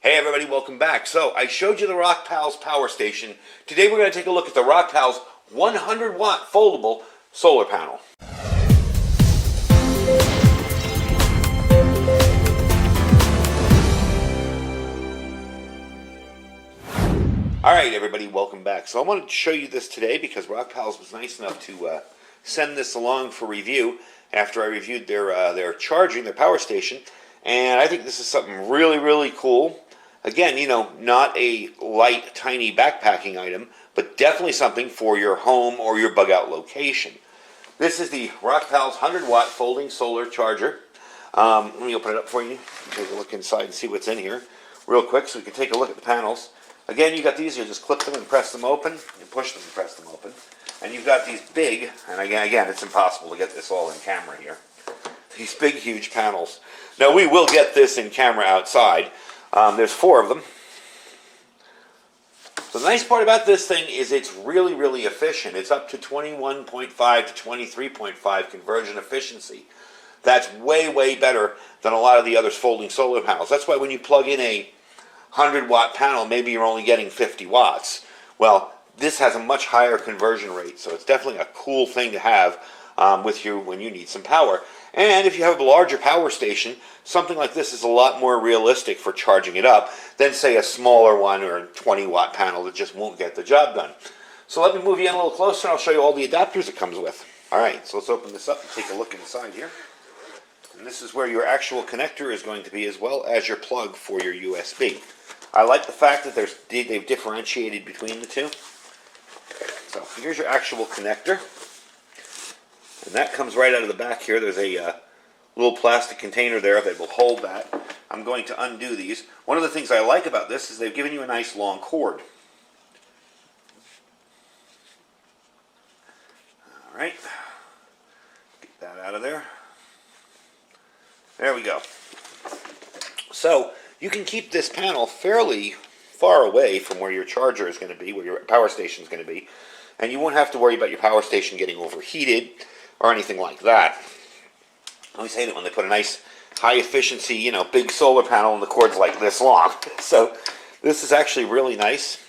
Hey everybody, welcome back. So I showed you the Rockpals power station. Today we're going to take a look at the Rockpals 100 watt foldable solar panel. Alright everybody, welcome back. So I wanted to show you this today because Rockpals was nice enough to send this along for review after I reviewed their charging, their power station. And I think this is something really cool. Again, you know, not a light, tiny backpacking item, but definitely something for your home or your bug-out location. This is the Rockpals 100 watt folding solar charger. Let me open it up for you. Take a look inside and see what's in here real quick so we can take a look at the panels. Again, you got these, you just clip them and press them open, and push them and press them open. And you've got these big, and again, it's impossible to get this all in camera here. These big, huge panels. Now, we will get this in camera outside. There's 4 of them. So the nice part about this thing is it's really efficient. It's up to 21.5 to 23.5 conversion efficiency. That's way better than a lot of the other folding solar panels. That's why when you plug in a 100 watt panel, maybe you're only getting 50 watts. Well, this has a much higher conversion rate, so it's definitely a cool thing to have with you when you need some power. And if you have a larger power station, something like this is a lot more realistic for charging it up than, say, a smaller one or a 20 watt panel that just won't get the job done. So let me move you in a little closer and I'll show you all the adapters it comes with. Alright, so let's open this up and take a look inside here. And this is where your actual connector is going to be, as well as your plug for your USB. I like the fact that they've differentiated between the two. So here's your actual connector. And that comes right out of the back here. There's a little plastic container there that will hold that. I'm going to undo these. One of the things I like about this is they've given you a nice long cord. Alright. Get that out of there. There we go. So you can keep this panel fairly far away from where your charger is going to be, where your power station is going to be, and you won't have to worry about your power station getting overheated or anything like that. I always hate it when they put a nice high efficiency, you know, big solar panel and the cord's like this long. So this is actually really nice.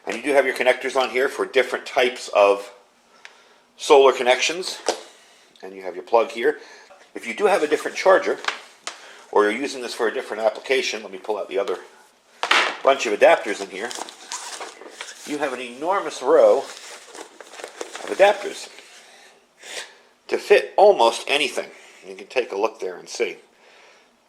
And you do have your connectors on here for different types of solar connections. And you have your plug here. If you do have a different charger, or you're using this for a different application, let me pull out the other bunch of adapters in here. You have an enormous row of adapters to fit almost anything. You can take a look there and see.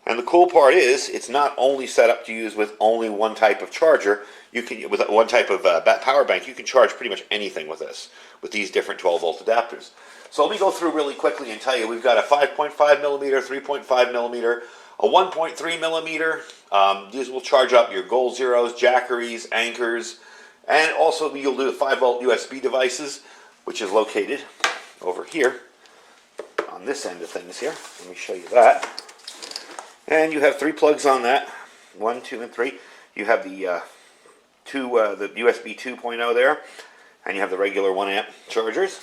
And the cool part is, it's not only set up to use with only one type of charger. You can, with one type of power bank, you can charge pretty much anything with this, with these different 12-volt adapters. So let me go through really quickly and tell you, we've got a 5.5 millimeter, 3.5 millimeter, a 1.3 millimeter. These will charge up your Goal Zeros, Jackeries, Anchors, and also you'll do the 5-volt USB devices, which is located over here on this end of things here. Let me show you that. And you have 3 plugs on that, 1, 2, and 3. You have the the USB 2.0 there, and you have the regular 1 amp chargers.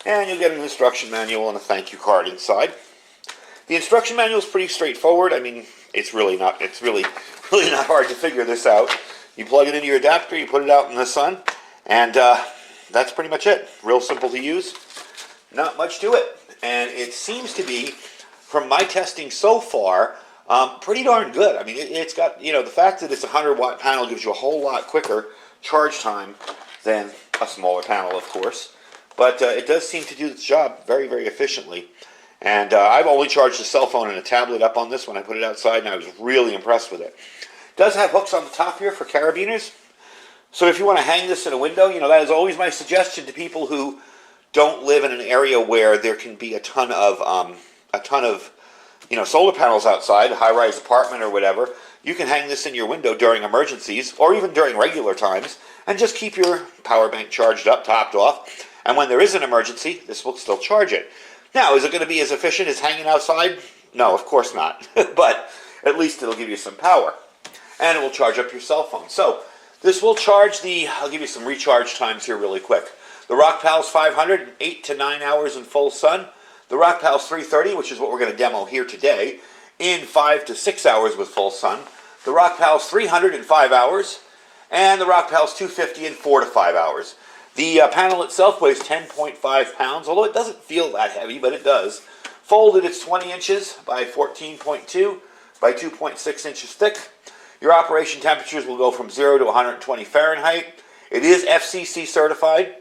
And you'll get an instruction manual and a thank you card inside. The instruction manual is pretty straightforward. I mean, it's really not hard to figure this out. You plug it into your adapter, you put it out in the sun, and that's pretty much it. Real simple to use. Not much to it. And it seems to be, from my testing so far, pretty darn good. I mean, it's got, you know, the fact that it's a 100 watt panel gives you a whole lot quicker charge time than a smaller panel, of course. But it does seem to do its job very efficiently. And I've only charged a cell phone and a tablet up on this when I put it outside, and I was really impressed with it. It does have hooks on the top here for carabiners. So if you want to hang this in a window, you know, that is always my suggestion to people who don't live in an area where there can be a ton of you know, solar panels outside, a high-rise apartment or whatever. You can hang this in your window during emergencies or even during regular times and just keep your power bank charged up, topped off. And when there is an emergency, this will still charge it. Now, is it going to be as efficient as hanging outside? No, of course not. But at least it'll give you some power. And it will charge up your cell phone. So this will charge I'll give you some recharge times here really quick. The Rockpals 500, 8 to 9 hours in full sun. The Rockpals 330, which is what we're going to demo here today, in 5 to 6 hours with full sun. The the Rockpals 300 in 5 hours, and the Rockpals 250 in 4 to 5 hours. The panel itself weighs 10.5 pounds, although it doesn't feel that heavy, but it does. Folded, it's 20 inches by 14.2 by 2.6 inches thick. Your operation temperatures will go from 0 to 120 Fahrenheit. It is FCC certified,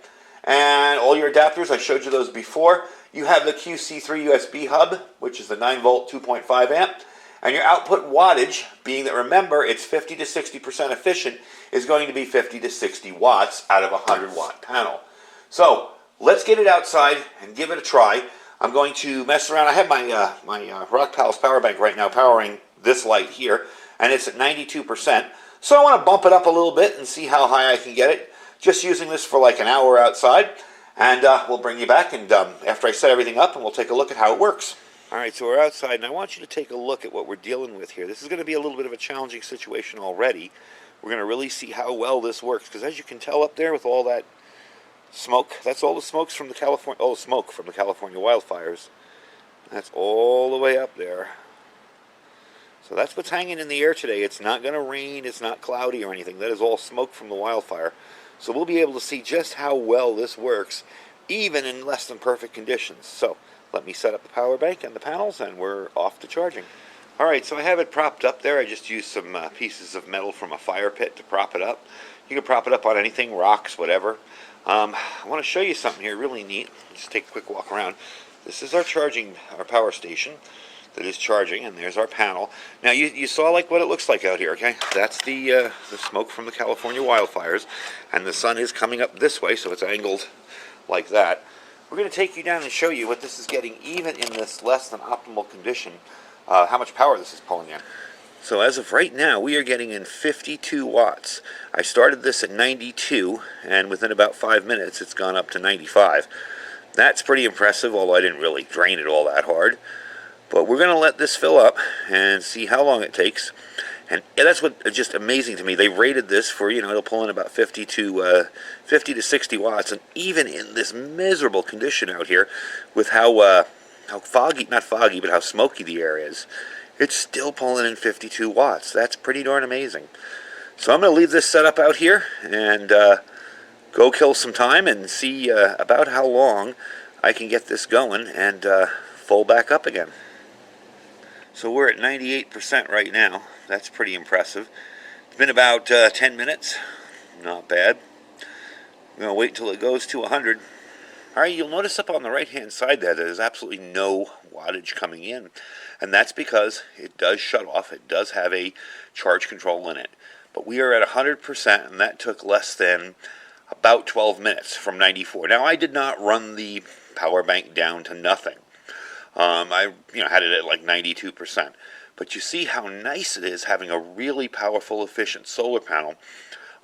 and all your adapters, I showed you those before. You have the QC3 USB hub, which is the 9 volt 2.5 amp, and your output wattage, being that, remember, it's 50 to 60% efficient, is going to be 50 to 60 watts out of a 100 watt panel. So let's get it outside and give it a try. I'm going to mess around. I have my Rockpals power bank right now powering this light here, and it's at 92%. So I want to bump it up a little bit and see how high I can get it, just using this for like an hour outside. And we'll bring you back and after I set everything up, and we'll take a look at how it works. All right, so we're outside, and I want you to take a look at what we're dealing with here. This is going to be a little bit of a challenging situation already. We're going to really see how well this works, because as you can tell up there with all that smoke, that's all the smokes from the smoke from the California wildfires. That's all the way up there. So that's what's hanging in the air today. It's not going to rain, it's not cloudy or anything. That is all smoke from the wildfire. So we'll be able to see just how well this works, even in less than perfect conditions. So let me set up the power bank and the panels, and we're off to charging. All right, so I have it propped up there. I just used some pieces of metal from a fire pit to prop it up. You can prop it up on anything, rocks, whatever. I want to show you something here really neat. Just take a quick walk around. This is our power station that is charging, and there's our panel. Now you saw like what it looks like out here, okay? That's the smoke from the California wildfires, and the sun is coming up this way, so it's angled like that. We're going to take you down and show you what this is getting, even in this less than optimal condition, how much power this is pulling in. So as of right now, we are getting in 52 watts. I started this at 92, and within about 5 minutes, it's gone up to 95. That's pretty impressive, although I didn't really drain it all that hard. But we're going to let this fill up and see how long it takes. And that's what just amazing to me. They rated this for, it'll pull in about 50 to 60 watts. And even in this miserable condition out here, with how foggy, not foggy, but how smoky the air is, it's still pulling in 52 watts. That's pretty darn amazing. So I'm going to leave this set up out here and go kill some time and see about how long I can get this going and full back up again. So we're at 98% right now. That's pretty impressive. It's been about 10 minutes. Not bad. I'm going to wait until it goes to 100. All right, you'll notice up on the right-hand side there's absolutely no wattage coming in. And that's because it does shut off. It does have a charge control in it. But we are at 100%, and that took less than about 12 minutes from 94. Now, I did not run the power bank down to nothing. I had it at like 92%. But you see how nice it is having a really powerful, efficient solar panel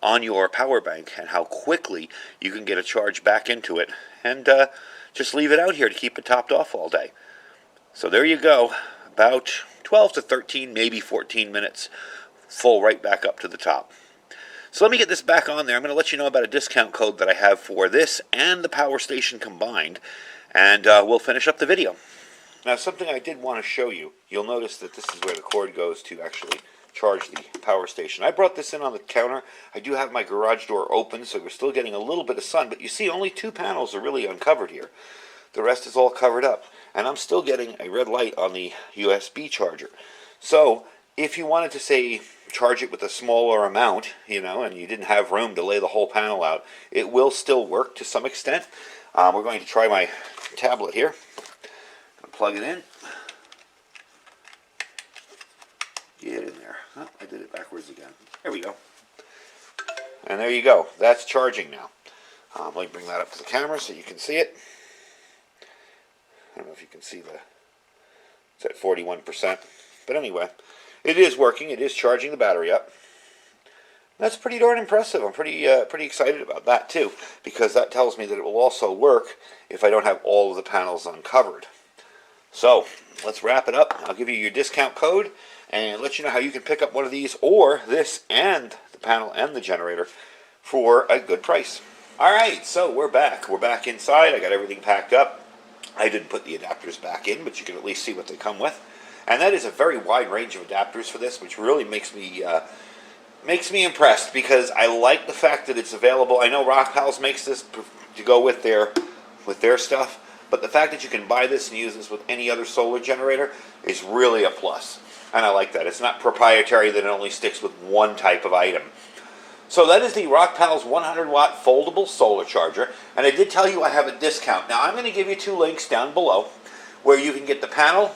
on your power bank, and how quickly you can get a charge back into it and just leave it out here to keep it topped off all day. So there you go, about 12 to 13, maybe 14 minutes, full right back up to the top. So let me get this back on there. I'm going to let you know about a discount code that I have for this and the power station combined, and we'll finish up the video. Now, something I did want to show you, you'll notice that this is where the cord goes to actually charge the power station. I brought this in on the counter. I do have my garage door open, so we're still getting a little bit of sun, but you see only 2 panels are really uncovered here. The rest is all covered up, and I'm still getting a red light on the USB charger. So if you wanted to, say, charge it with a smaller amount, and you didn't have room to lay the whole panel out, it will still work to some extent. We're going to try my tablet here. Plug it in. Get in there. Oh, I did it backwards again. There we go. And there you go. That's charging now. Let me bring that up to the camera so you can see it. I don't know if you can see it's at 41%. But anyway, it is working. It is charging the battery up. That's pretty darn impressive. I'm pretty excited about that too, because that tells me that it will also work if I don't have all of the panels uncovered. So let's wrap it up. I'll give you your discount code and let you know how you can pick up one of these, or this and the panel and the generator, for a good price. Alright, so we're back. We're back inside. I got everything packed up. I didn't put the adapters back in, but you can at least see what they come with. And that is a very wide range of adapters for this, which really makes me impressed, because I like the fact that it's available. I know Rockpals makes this to go with their stuff, but the fact that you can buy this and use this with any other solar generator is really a plus. And I like that. It's not proprietary, that it only sticks with one type of item. So that is the Rockpals 100 watt foldable solar charger. And I did tell you I have a discount. Now I'm going to give you 2 links down below where you can get the panel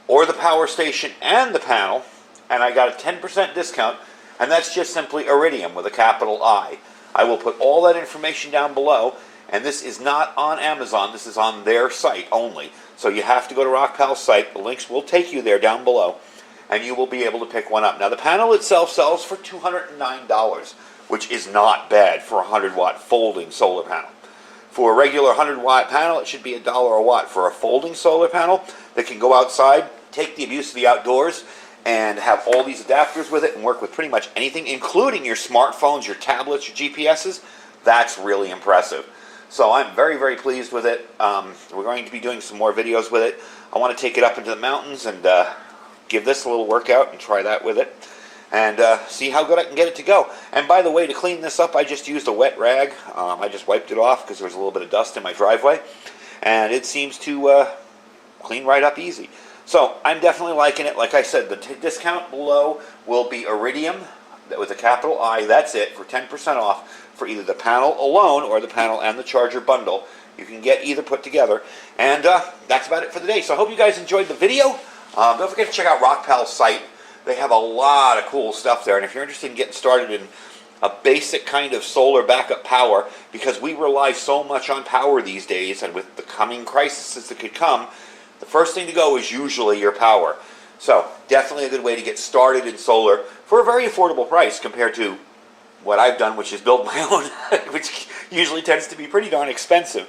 or the power station and the panel. And I got a 10% discount. And that's just simply Iridium with a capital I. I will put all that information down below. And this is not on Amazon. This is on their site only. So you have to go to Rockpal's site. The links will take you there down below. And you will be able to pick one up. Now the panel itself sells for $209, which is not bad for a 100 watt folding solar panel. For a regular 100 watt panel, it should be $1 a watt. For a folding solar panel that can go outside, take the abuse of the outdoors, and have all these adapters with it and work with pretty much anything, including your smartphones, your tablets, your GPSs, that's really impressive. So I'm very, very pleased with it. We're going to be doing some more videos with it. I want to take it up into the mountains and give this a little workout and try that with it. And see how good I can get it to go. And by the way, to clean this up, I just used a wet rag. I just wiped it off because there was a little bit of dust in my driveway. And it seems to clean right up easy. So I'm definitely liking it. Like I said, the discount below will be Iridium with a capital I. That's it, for 10% off for either the panel alone or the panel and the charger bundle. You can get either put together. And that's about it for the day. So I hope you guys enjoyed the video. Don't forget to check out Rockpal's site. They have a lot of cool stuff there. And if you're interested in getting started in a basic kind of solar backup power, because we rely so much on power these days, and with the coming crises that could come, the first thing to go is usually your power. So definitely a good way to get started in solar for a very affordable price compared to what I've done, which is build my own, which usually tends to be pretty darn expensive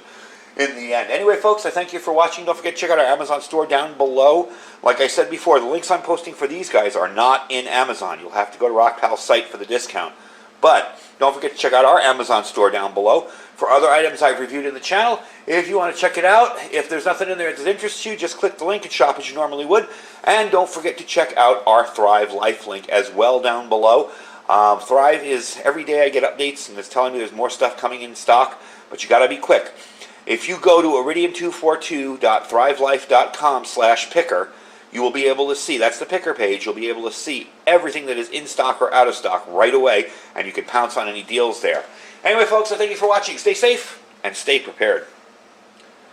in the end. Anyway, folks, I thank you for watching. Don't forget to check out our Amazon store down below. Like I said before, the links I'm posting for these guys are not in Amazon. You'll have to go to Rockpal's site for the discount. But don't forget to check out our Amazon store down below for other items I've reviewed in the channel. If you want to check it out, if there's nothing in there that interests you, just click the link and shop as you normally would. And don't forget to check out our Thrive Life link as well down below. Thrive is, every day I get updates and it's telling me there's more stuff coming in stock, but you got to be quick. If you go to iridium242.thrivelife.com/picker, you will be able to see, that's the picker page, you'll be able to see everything that is in stock or out of stock right away, and you can pounce on any deals there. Anyway, folks, I thank you for watching. Stay safe and stay prepared.